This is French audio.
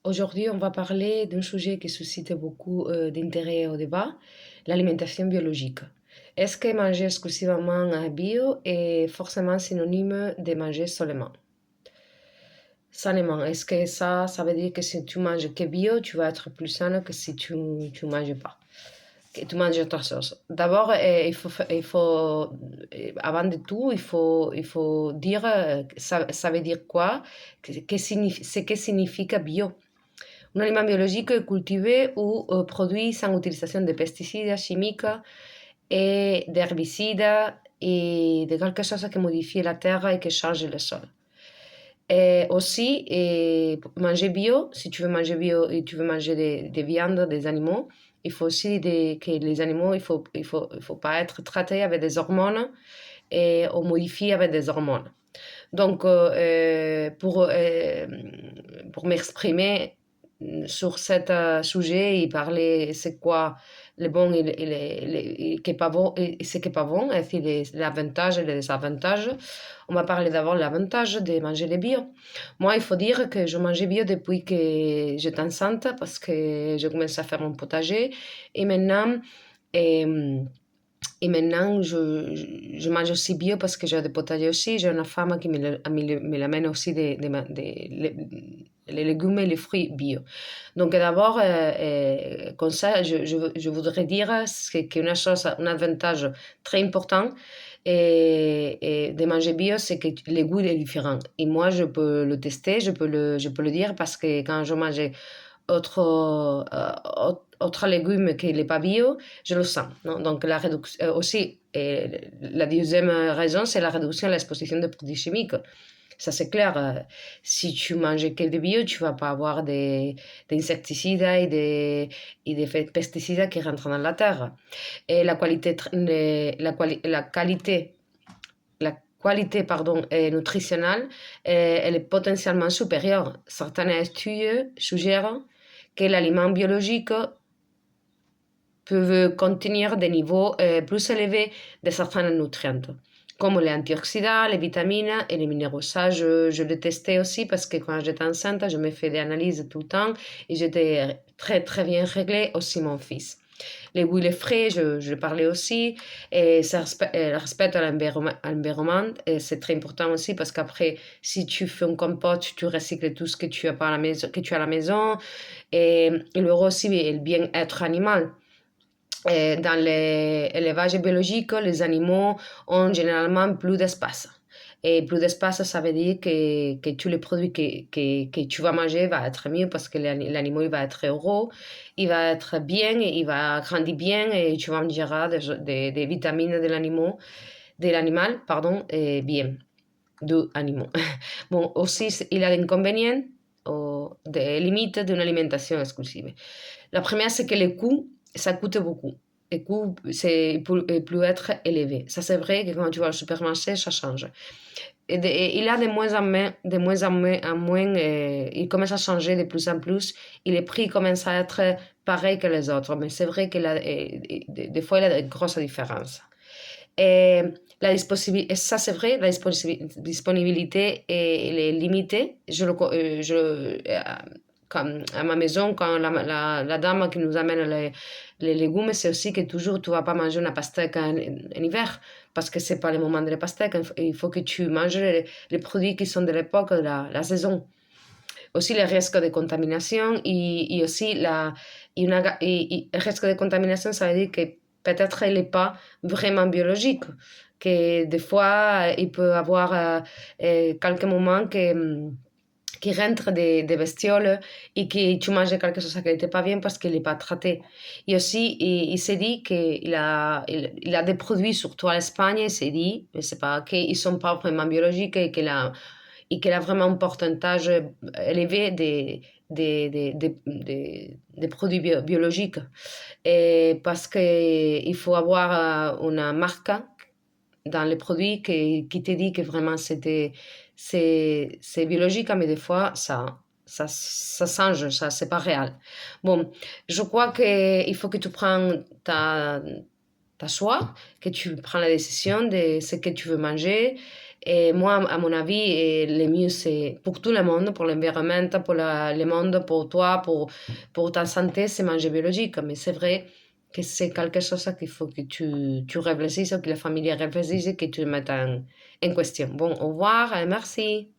Aujourd'hui, on va parler d'un sujet qui suscite beaucoup d'intérêt au débat, l'alimentation biologique. Est-ce que manger exclusivement bio est forcément synonyme de manger seulement? Sainement, est-ce que ça veut dire que si tu manges que bio, tu vas être plus sain que si tu manges pas, que tu manges autre chose? D'abord, avant de tout, il faut dire ça veut dire quoi, ce que signifie bio. Un aliment biologique est cultivé ou produit sans utilisation de pesticides chimiques et d'herbicides et de quelque chose qui modifie la terre et qui change le sol. Et aussi, manger bio, si tu veux manger bio et tu veux manger des viandes, des animaux, il faut aussi que les animaux, il faut pas être traités avec des hormones ou modifiés avec des hormones. Donc, pour m'exprimer sur ce sujet et parler c'est quoi le bon et qui est pas bon, et ce qui n'est pas bon, et puis les avantages et les désavantages, on va parler d'abord de l'avantage de manger les bio. Moi, il faut dire que je mangeais bio depuis que j'étais enceinte parce que j'ai commencé à faire mon potager et maintenant, et, et maintenant, je mange aussi bio parce que j'ai des potagers aussi. J'ai une femme qui me l'amène aussi les légumes et les fruits bio. Donc d'abord, comme ça, je voudrais dire qu'une chose, un avantage très important de manger bio, c'est que le goût est différent. Et moi, je peux le tester, je peux le dire parce que quand je mange autre légume qui n'est pas bio, je le sens. Non? Donc la réduction aussi, la deuxième raison, c'est la réduction de l'exposition de produits chimiques. Ça c'est clair. Si tu manges que des bio, tu vas pas avoir des insecticides et des pesticides qui rentrent dans la terre. Et la qualité pardon, nutritionnelle, elle est potentiellement supérieure. Certaines études suggèrent que l'aliment biologique peut contenir des niveaux plus élevés de certains nutriments, comme les antioxydants, les vitamines et les minéraux. Ça, je le testais aussi parce que quand j'étais enceinte, je me fais des analyses tout le temps et j'étais très, très bien réglée, aussi mon fils. Les huiles frais, je parlais aussi, et ça respecte l'environnement, et c'est très important aussi parce qu'après, si tu fais un compote, tu recycles tout ce que tu as pas à la maison, que tu as à la maison, et le aussi le bien-être animal. Dans l'élevage biologique, les animaux ont généralement plus d'espace. Et plus d'espace, ça veut dire que tous les produits que tu vas manger vont être mieux parce que l'animal il va être heureux, il va être bien, il va grandir bien et tu mangeras des vitamines de l'animal, pardon, et bien, de animaux. Bon, aussi, il y a l'inconvénient, des limites d'une alimentation exclusive. La première, c'est que les coûts, ça coûte beaucoup. Les coûts, peut être élevé. Ça, c'est vrai que quand tu vas au supermarché, ça change. Et il y a de moins en moins, il commence à changer de plus en plus, et les prix commencent à être pareils que les autres. Mais c'est vrai que des fois, il y a de grosses différences. Et et ça c'est vrai, la disponibilité est limitée. Comme à ma maison, quand la dame qui nous amène les légumes, c'est aussi que toujours tu vas pas manger une pastèque en hiver, parce que c'est pas le moment de la pastèque. Il faut que tu manges les produits qui sont de l'époque, la saison. Aussi le risque de contamination et aussi le risque de contamination, ça veut dire que peut-être il n'est pas vraiment biologique, que des fois il peut y avoir quelques moments qui rentrent des bestioles et que tu manges quelque chose qui n'était pas bien parce qu'il n'est pas traité. Et aussi, il s'est dit qu'il a des produits, surtout en Espagne, il s'est dit, je sais pas, qu'ils ne sont pas vraiment biologiques et qu'il a vraiment un pourcentage élevé des produits biologiques. Et parce qu'il faut avoir une marque dans les produits qui te dit que vraiment c'est biologique, mais des fois ça change, ça c'est pas réel. Bon, je crois qu'il faut que tu prennes ta choix, que tu prends la décision de ce que tu veux manger Et moi, à mon avis, le mieux, c'est pour tout le monde, pour l'environnement, pour le monde, pour toi, pour ta santé, c'est manger biologique. Mais c'est vrai que c'est quelque chose qu'il faut que tu réfléchisses, que la famille réfléchisse et que tu le mettes en question. Bon, au revoir et merci.